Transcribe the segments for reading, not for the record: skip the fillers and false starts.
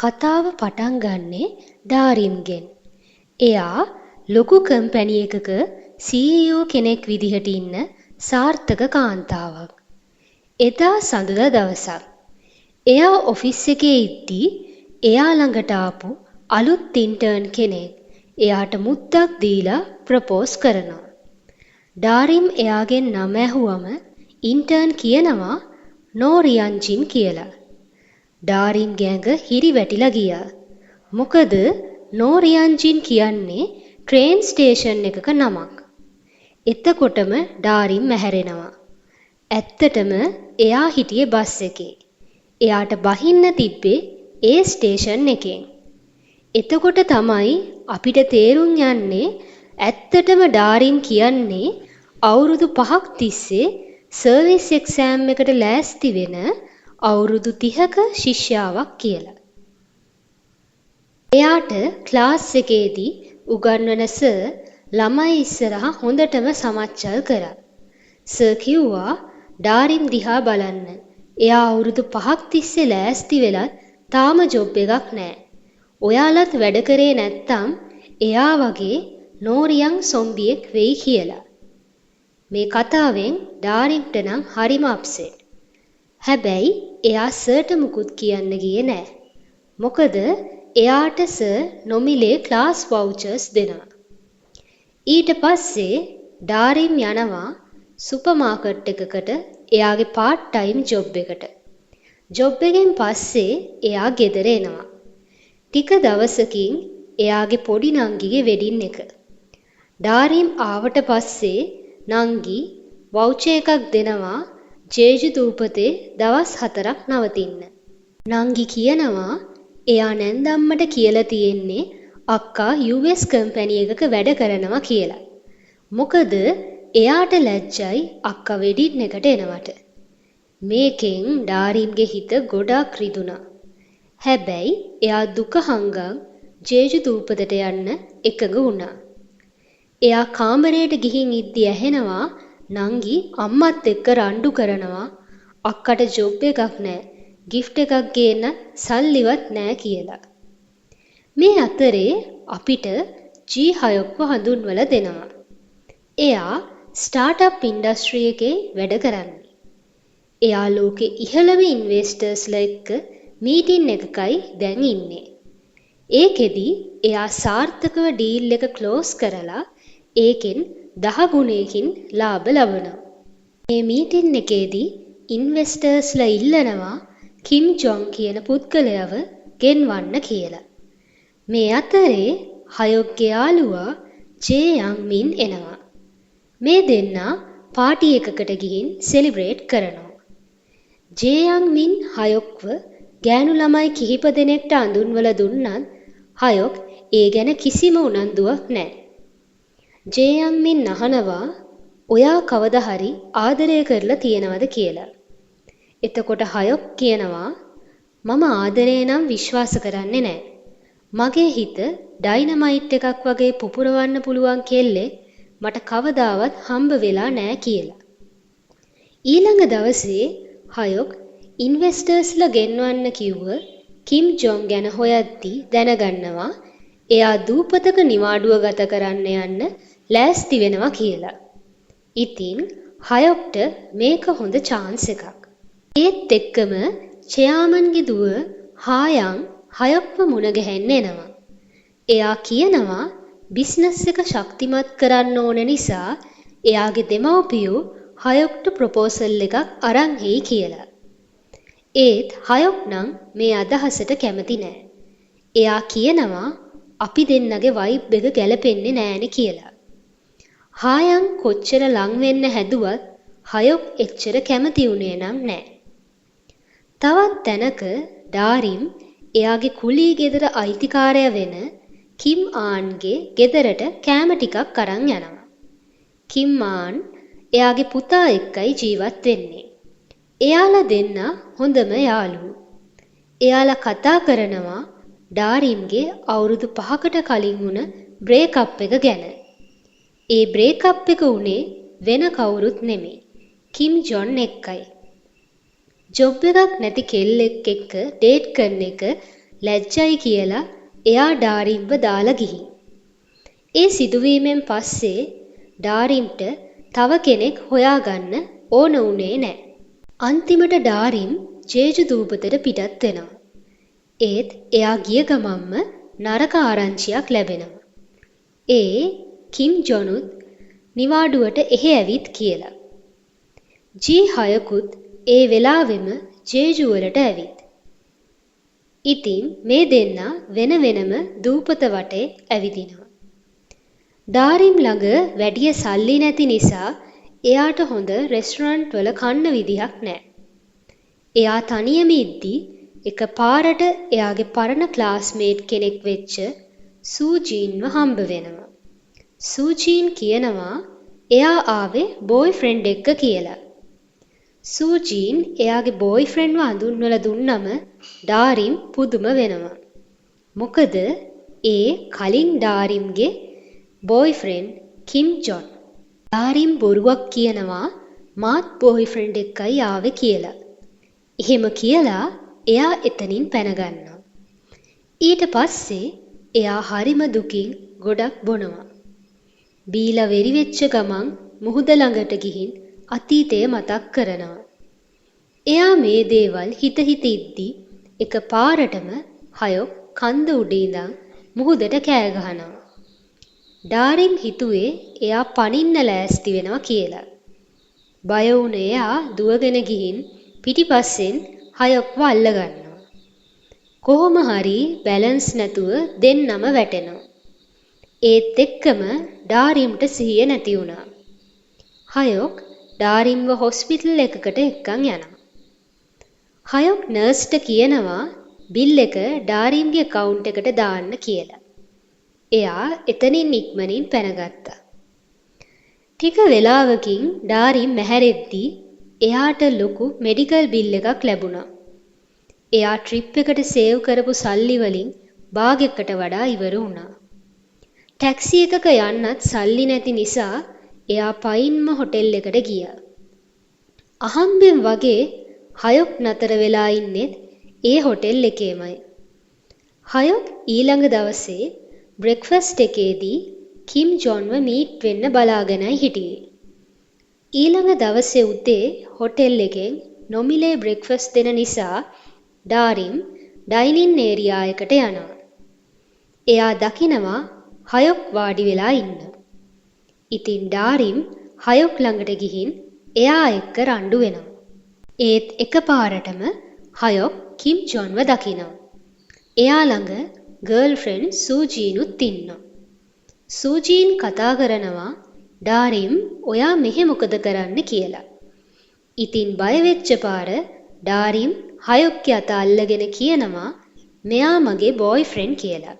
කතාව පටන් ගන්නේ ඩාරිම්ගෙන්. එයා ලොකු කම්පැනි එකක CEO කෙනෙක් විදිහට ඉන්න සාර්ථක කාන්තාවක්. එදා සඳුදා දවසක්. එයා ඔෆිස් එකේ ඉද්දී එයා ළඟට ආපු අලුත් ඉන්ටර්න් කෙනෙක් එයාට මුත්තක් දීලා ප්‍රපෝස් කරනවා. ඩාරිම් එයාගෙන් නම ඇහුවම ඉන්ටර්න් කියනවා නෝරියන්ජින් කියලා. ඩාරිම්ගේ ඇඟ හිරි වැටිලා ගියා. මොකද නෝරියන්ජින් කියන්නේ ට්‍රේන් ස්ටේෂන් එකක නමක්. එතකොටම ඩාරිම් මැහැරෙනවා. ඇත්තටම එයා හිටියේ බස් එකේ. එයාට බහින්න තිබ්බේ ඒ ස්ටේෂන් එකෙන්. එතකොට තමයි අපිට තේරුම් යන්නේ ඇත්තටම ඩාරිම් කියන්නේ අවුරුදු 5ක් තිස්සේ සර්විස් එක්සෑම් එකට ලෑස්ති වෙන අවුරුදු 30ක ශිෂ්‍යාවක් කියලා. එයාට ක්ලාස් එකේදී උගන්වන සර් ළමයි ඉස්සරහා හොඳටම සමච්චල් කරා. සර් කිව්වා ඩාරිම් දිහා බලන්න. එයා අවුරුදු 5ක් තිස්සේ ලෑස්ති වෙලත් තාම ජොබ් එකක් නැහැ. ඔයාලත් වැඩ කරේ නැත්තම් එයා වගේ නෝරියන් සොම්බියෙක් වෙයි කියලා. මේ කතාවෙන් ඩාරිම්ට නම් හරිම අප්සෙට්. හැබැයි එයා සර්ට මුකුත් කියන්න ගියේ නෑ. මොකද එයාට සර් නොමිලේ ක්ලාස් වවුචර්ස් දෙනවා. ඊට පස්සේ ඩාරිම් යනවා සුපර් මාකට් එකකට එයාගේ පාර්ට් ටයිම් ජොබ් එකට. ජොබ් එකෙන් පස්සේ එයා ගෙදර එනවා. ටික දවසකින් එයාගේ පොඩි නංගිගේ වෙඩින් එක. ඩාරිම් ආවට පස්සේ නංගි වවුචර් එකක් දෙනවා ජේජු දූපතේ දවස් 4ක් නවතින්න. නංගි කියනවා එයා නැන්දම්මට කියලා තියෙන්නේ අක්කා US කම්පැනි එකක වැඩ කරනවා කියලා. මොකද එයාට ලැජ්ජයි අක්කා වෙඩින් එකට එනවට. මේකෙන් ඩාරිම්ගේ හිත ගොඩාක් රිදුනා. හැබැයි එයා දුක හංගන් ජේජු දූපතට යන්න එකඟ වුණා. එයා කාමරයට ගිහින් ඉද්දි ඇහෙනවා නංගි අම්මත් එක්ක රණ්ඩු කරනවා අක්කට ජොබ් එකක් නැහැ, ගිෆ්ට් එකක් ගේන්න සල්ලිවත් නැහැ කියලා. මේ අතරේ අපිට G6ක්ව හඳුන්වලා දෙනවා. එයා ස්ටාර්ට්අප් ඉන්ඩස්ට්‍රි එකේ වැඩ කරන්නේ. එයා ලෝකේ ඉහළම ඉන්වෙස්ටර්ස්ලා එක්ක මීටින් එකකයි දැන් ඉන්නේ. ඒකෙදි එයා සාර්ථකව ඩීල් එක ක්ලෝස් කරලා ඒකෙන් 10 ගුණයකින් ලාභ ලබනවා. මේ මීටින් එකේදී ඉන්වෙස්ටර්ස්ලා ඉල්ලනවා කිම් ජොන් කියන පුද්ගලයාව ගෙන්වන්න කියලා. මේ අතරේ හයොක්ගේ යාළුවා ජේ යං මින් එනවා. මේ දෙන්නා පාටි එකකට ගිහින් සෙලිබ්‍රේට් කරනවා. ජේ යං මින් හයොක්ව ගෑනු ළමයි කිහිප දෙනෙක්ට අඳුන්වලා දුන්නත් හයොක් ඒ ගැන කිසිම උනන්දුවක් නැහැ. ජේ යං මින් අහනවා ඔයා කවදා හරි ආදරය කරලා තියෙනවද කියලා. එතකොට හයොක් කියනවා මම ආදරේ නම් විශ්වාස කරන්නේ නැහැ. මගේ හිත ඩයිනමයිට් එකක් වගේ පුපුරවන්න පුළුවන් කෙල්ලෙක් මට කවදාවත් හම්බ වෙලා නැහැ කියලා. ඊළඟ දවසේ හයොක් ඉන්වෙස්ටර්ස්ලා ගෙන්වන්න කිව්ව කිම් ජොන් ගැන හොයද්දී දැනගන්නවා එයා දූපතක නිවාඩුව ගත කරන්න යන්න ලෑස්ති වෙනවා කියලා. ඉතින් හයොක්ට මේක හොඳ chance එකක්. ඒත් එක්කම චයාමන්ගේ දුව හායන් හයොක්ව මුණ ගැහෙන්න එනවා. එයා කියනවා බිස්නස් එක ශක්තිමත් කරන්න ඕන නිසා එයාගේ දෙමව්පියෝ හයොක්ට ප්‍රොපෝසල් එකක් අරන් එයි කියලා. ඒත් හයොක් නම් මේ අදහසට කැමති නෑ. එයා කියනවා අපි දෙන්නගේ වයිබ් එක ගැලපෙන්නේ නෑනේ කියලා. හායන් කොච්චර ලං වෙන්න හැදුවත් හයොක් එච්චර කැමති උනේ නම් නෑ. තවත් තැනක ඩාරිම් එයාගේ කුලී ගෙදර අයිතිකාරය වෙන කිම් ආන්ගේ ගෙදරට කෑම ටිකක් අරන් යනවා. කිම් ආන් එයාගේ පුතා එක්කයි ජීවත් වෙන්නේ. එයාලා දෙන්න හොඳම යාළුවෝ. එයාලා කතා කරනවා ඩාරිම්ගේ අවුරුදු 5කට කලින් වුණ බ්‍රේක්අප් එක ගැන. ඒ බ්‍රේක්අප් එක උනේ වෙන කවුරුත් නෙමෙයි. කිම් ජොන් එක්කයි. ජොබ් එකක් නැති කෙල්ලෙක් එක්ක ඩේට් කරන එක ලැජ්ජයි කියලා එයා ඩාරිම්ව දාලා ගිහින්. ඒ සිදුවීමෙන් පස්සේ ඩාරිම්ට තව කෙනෙක් හොයාගන්න ඕන වුණේ නැහැ. අන්තිමට ඩාරිම් ජේජු දූපතට පිටත් වෙනවා. ඒත් එයා ගිය ගමන්ම නරක ආරංචියක් ලැබෙනවා. ඒ කිම් ජොනුත් නිවාඩුවට එහෙ ඇවිත් කියලා. G6කුත් ඒ වෙලාවෙම ජේජු වලට ඇවිත්. ඉතින් මේ දෙන්නා වෙන වෙනම දූපත වටේ ඇවිදිනවා. ඩාරිම් ළඟ වැඩිය සල්ලි නැති නිසා එයාට හොඳ රෙස්ටොරන්ට් වල කන්න විදිහක් නැහැ. එයා තනියම ඉද්දි එකපාරට එයාගේ පරණ ක්ලාස්මේට් කෙනෙක් වෙච්ච සූජීන්ව හම්බ වෙනවා. සූජීන් කියනවා එයා ආවේ බෝයිෆ්‍රෙන්ඩ් එක්ක කියලා. සූජීන් එයාගේ බෝයිෆ්‍රෙන්ඩ්ව හඳුන්වලා දුන්නම ඩාරිම් පුදුම වෙනවා. මොකද ඒ කලින් ඩාරිම්ගේ බෝයිෆ්‍රෙන්ඩ් කිම් ජොන්. ඩාරිම් බොරුවක් කියනවා මාත් බෝයිෆ්‍රෙන්ඩ් එක්කයි ආවේ කියලා. එහෙම කියලා එයා එතනින් පැන ගන්නවා. ඊට පස්සේ එයා හරිම දුකින් ගොඩක් බොනවා. බීලා වෙරි වෙච්ච ගමන් මුහුද ළඟට ගිහින් අතීතය මතක් කරනවා. එයා මේ දේවල් හිත හිත ඉද්දි එකපාරටම හයොක් කන්ද උඩ ඉඳන් මුහුදට කෑ ගහනවා. ඩාරිම් හිතුවේ එයා පනින්න ලෑස්ති වෙනවා කියලා. බය වුණ එයා දුවගෙන ගිහින් පිටිපස්සෙන් හයොක්ව අල්ල ගන්නවා. කොහොම හරි බැලන්ස් නැතුව දෙන්නම වැටෙනවා. ඒත් එක්කම ඩාරිම්ට සිහිය නැති වුණා. හයොක් ඩාරිම්ව හොස්පිටල් එකකට එක්කන් යනවා. හයොක් නර්ස්ට කියනවා බිල් එක ඩාරිම්ගේ account එකට දාන්න කියලා. එයා එතනින් ඉක්මනින් පැනගත්තා. ටික වෙලාවකින් ඩාරිම් මැහැරෙද්දී එයාට ලොකු මෙඩිකල් බිල් එකක් ලැබුණා. එයා ට්‍රිප් එකට සේව් කරපු සල්ලි වලින් භාගයකට වඩා ඉවර වුණා. ටැක්සි එකක යන්නත් සල්ලි නැති නිසා එයා පයින්ම හොටෙල් එකට ගියා. අහම්බෙන් වගේ හයොක් නතර වෙලා ඉන්නෙත් ඒ හොටෙල් එකේමයි. හයොක් ඊළඟ දවසේ බ්‍රෙක්ෆාස්ට් එකේදී කිම් ජොන්ව මීට් වෙන්න බලාගෙනයි හිටියේ. ඊළඟ දවසේ උදේ හොටෙල් එකෙන් නොමිලේ බ්‍රෙක්ෆාස්ට් දෙන නිසා ඩාරිම් ඩයිනින් ඒරියා එකට යනවා. එයා දකිනවා හයොක් වාඩි වෙලා ඉන්න. ඉතින් ඩාරිම් හයොක් ළඟට ගිහින් එයා එක්ක රණ්ඩු වෙනවා. ඒත් එකපාරටම හයොක් කිම් ජොන්ව දකිනවා. එයා ළඟ ගර්ල්ෆ්‍රෙන්ඩ් සූජීනුත් ඉන්නවා. සූජීන් කතා කරනවා ඩාරිම් ඔයා මෙහෙ මොකද කරන්න කියලා. ඉතින් බය වෙච්ච පාර ඩාරිම් හයොක්ගේ අත අල්ලගෙන කියනවා මෙයා මගේ බෝයිෆ්‍රෙන්ඩ් කියලා.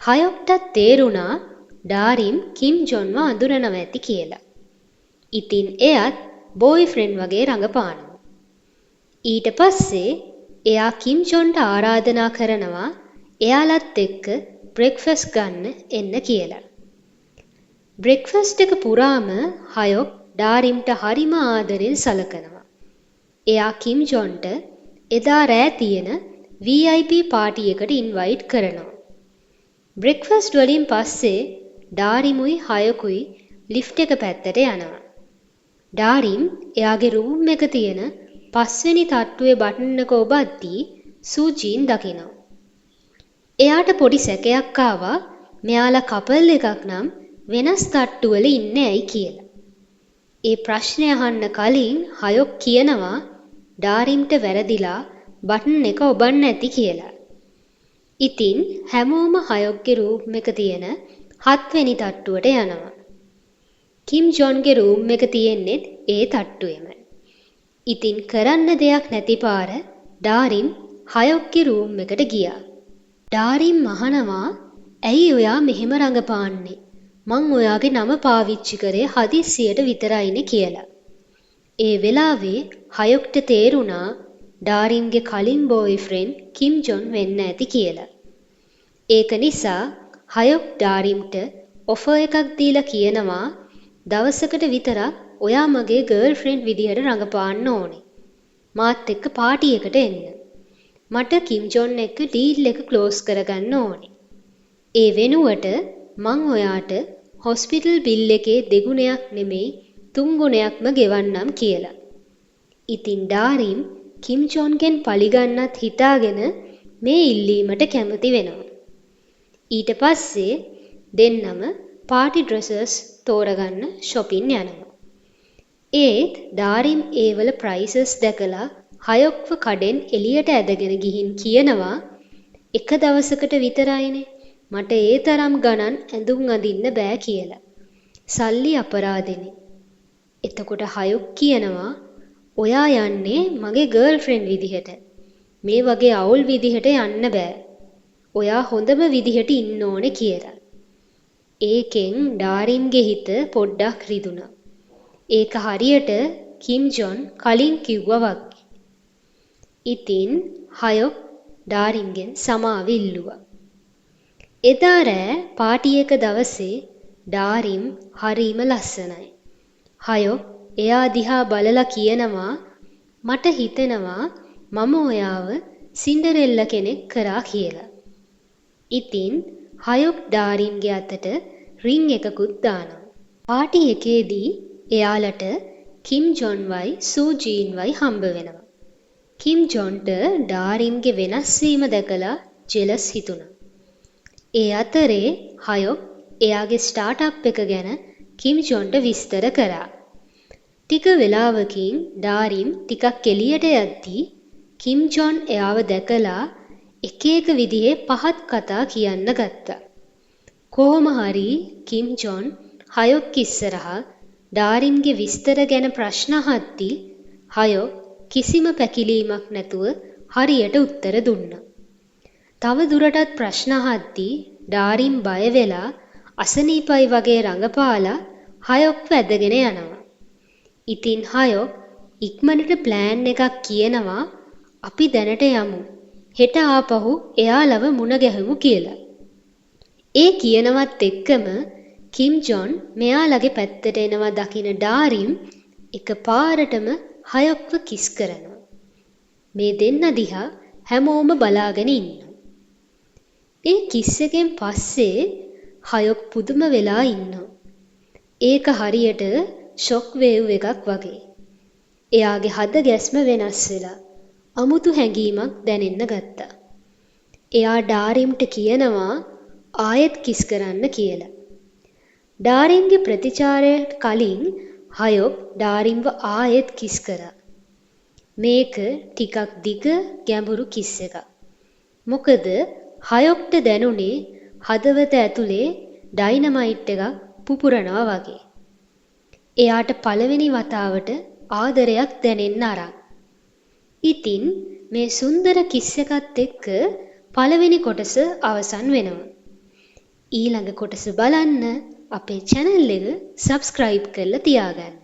හයොක්ටත් තේරුණා ඩාරිම් කිම් ජොන්ව අඳුරනවා ඇති කියලා. ඉතින් එයත් බෝයිෆ්‍රෙන්ඩ් වගේ රඟපානවා. ඊට පස්සේ එයා කිම් ජොන්ට ආරාධනා කරනවා එයාලත් එක්ක බ්‍රෙක්ෆාස්ට් ගන්න එන්න කියලා. බ්‍රෙක්ෆාස්ට් එක පුරාම හයොක් ඩාරිම්ට හරිම ආදරෙන් සලකනවා. එයා කිම් ජොන්ට එදා රෑ තියෙන VIP පාටි එකට ඉන්වයිට් කරනවා. බ්‍රෙක්ෆාස්ට් වලින් පස්සේ ඩාරිමුයි හයොකුයි ලිෆ්ට් එක පැත්තට යනවා. ඩාරිම් එයාගේ රූම් එක තියෙන 5 වෙනි තට්ටුවේ බටන් එක ඔබද්දී සූජීන් දකිනවා. එයාට පොඩි සැකයක් ආවා මෙයාලා කපල් එකක් නම් වෙනස් තට්ටුවල ඉන්නේ ඇයි කියලා. ඒ ප්‍රශ්නේ අහන්න කලින් හයොක් කියනවා ඩාරිම්ට වැරදිලා බටන් එක ඔබන්න ඇති කියලා. ඉතින් හැමෝම හයොක්ගේ රූම් එක තියෙන 7 වෙනි තට්ටුවට යනවා. කිම් ජොන්ගේ රූම් එක තියෙන්නේත් ඒ තට්ටුවෙම. ඉතින් කරන්න දෙයක් නැති පාර ඩාරිම් හයොක්ගේ රූම් එකට ගියා. ඩාරිම් අහනවා ඇයි ඔයා මෙහෙම රඟපාන්නේ? මං ඔයාගේ නම පාවිච්චි කරේ හදිස්සියට විතරයිනේ කියලා. ඒ වෙලාවේ හයොක්ට තේරුණා ඩාරිම්ගේ කලින් බෝයිෆ්‍රෙන්ඩ් කිම් ජොන් වෙන්න ඇති කියලා. ඒක නිසා හයොක් ඩාරිම්ට ඔෆර් එකක් දීලා කියනවා දවසකට විතරක් ඔයා මගේ ගර්ල්ෆ්‍රෙන්ඩ් විදියට රඟපාන්න ඕනේ. මාත් එක්ක පාටි එකට එන්න. මට කිම් ජොන් එක්ක ඩීල් එක ක්ලෝස් කරගන්න ඕනේ. ඒ වෙනුවට මං ඔයාට හොස්පිටල් බිල් එකේ දෙගුණයක් නෙමෙයි තුන්ගුණයක්ම ගෙවන්නම් කියලා. ඉතින් ඩාරිම් කිම් ජොන්ගෙන් පලිගන්නත් හිතාගෙන මේ ඉල්ලීමට කැමති වෙනවා. ඊට පස්සේ දෙන්නම පාටි ඩ්‍රෙසස් තෝරගන්න shopping යනවා. ඒත් ඩාරිම් ඒවල ප්‍රයිසස් දැකලා හයොක්ව කඩෙන් එළියට ඇදගෙන ගිහින් කියනවා එක දවසකට විතරයිනේ මට ඒ තරම් ගණන් ඇඳුම් අඳින්න බෑ කියලා. සල්ලි අපරාදෙනේ. එතකොට හයොක් කියනවා ඔයා යන්නේ මගේ ගර්ල්ෆ්‍රෙන්ඩ් විදිහට. මේ වගේ අවුල් විදිහට යන්න බෑ. ඔයා හොඳම විදිහට ඉන්න ඕනේ කියලා. ඒකෙන් ඩාරිම්ගේ හිත පොඩ්ඩක් රිදුනා. ඒක හරියට කිම් ජොන් කලින් කිව්වා වගේ. ඉතින් හයොක් ඩාරිම්ගෙන් සමාව ඉල්ලුවා. එදා රෑ පාටි එක දවසේ ඩාරිම් හරීම ලස්සනයි. හයොක් එයා දිහා බලලා කියනවා මට හිතෙනවා මම ඔයාව සින්ඩරෙල්ලා කෙනෙක් කරා කියලා. ඉතින් හයොක් ඩාරිම්ගේ අතට රින් එකකුත් දානවා. පාටි එකේදී එයාලට කිම් ජොන්වයි සූජීන්වයි හම්බ වෙනවා. කිම් ජොන්ට ඩාරිම්ගේ වෙනස් වීම දැකලා ජෙලස් හිතුණා. ඒ අතරේ හයොක් එයාගේ ස්ටාර්ට්අප් එක ගැන කිම් ජොන්ට විස්තර කරා. ටික වෙලාවකින් ඩාරිම් ටිකක් එළියට යද්දී කිම් ජොන් එයාව දැකලා එක එක විදිහේ පහත් කතා කියන්න ගත්තා. කොහොම හරි කිම් ජොන් හයොක් ඉස්සරහා ඩාරිම්ගේ විස්තර ගැන ප්‍රශ්න අහද්දී හයොක් කිසිම පැකිලීමක් නැතුව හරියට උත්තර දුන්නා. තව දුරටත් ප්‍රශ්න අහද්දී ඩාරිම් බය වෙලා අසනීපයි වගේ රඟපාලා හයොක්ව ඇදගෙන යනවා. ඉතින් හයොක් ඉක්මනට ප්ලෑන් එකක් කියනවා අපි දැනට යමු. හෙට ආපහු එයාලව මුණ ගැහමු කියලා. ඒ කියනවත් එක්කම කිම් ජොන් මෙයාලගේ පැත්තට එනවා දකින ඩාරිම් එකපාරටම හයොක්ව කිස් කරනවා. මේ දෙන්න දිහා හැමෝම බලාගෙන ඉන්නවා. ඒ කිස් එකෙන් පස්සේ හයොක් පුදුම වෙලා ඉන්නවා. ඒක හරියට ෂොක් වේව් එකක් වගේ. එයාගේ හද ගැස්ම වෙනස් වෙලා අමුතු හැඟීමක් දැනෙන්න ගත්තා. එයා ඩාරිම්ට කියනවා ආයෙත් කිස් කරන්න කියලා. ඩාරිම්ගේ ප්‍රතිචාරයට කලින් හයොක් ඩාරිම්ව ආයෙත් කිස් කරා. මේක ටිකක් දිග ගැඹුරු කිස් එකක්. මොකද හයොක්ට දැනුනේ හදවත ඇතුලේ ඩයිනමයිට් එකක් පුපුරනවා වගේ. එයාට පළවෙනි වතාවට ආදරයක් දැනෙන්න අරන්. ඉතින් මේ සුන්දර කිස් එකත් එක්ක පළවෙනි කොටස අවසන් වෙනවා. ඊළඟ කොටස බලන්න අපේ channel එක subscribe කරලා තියාගන්න.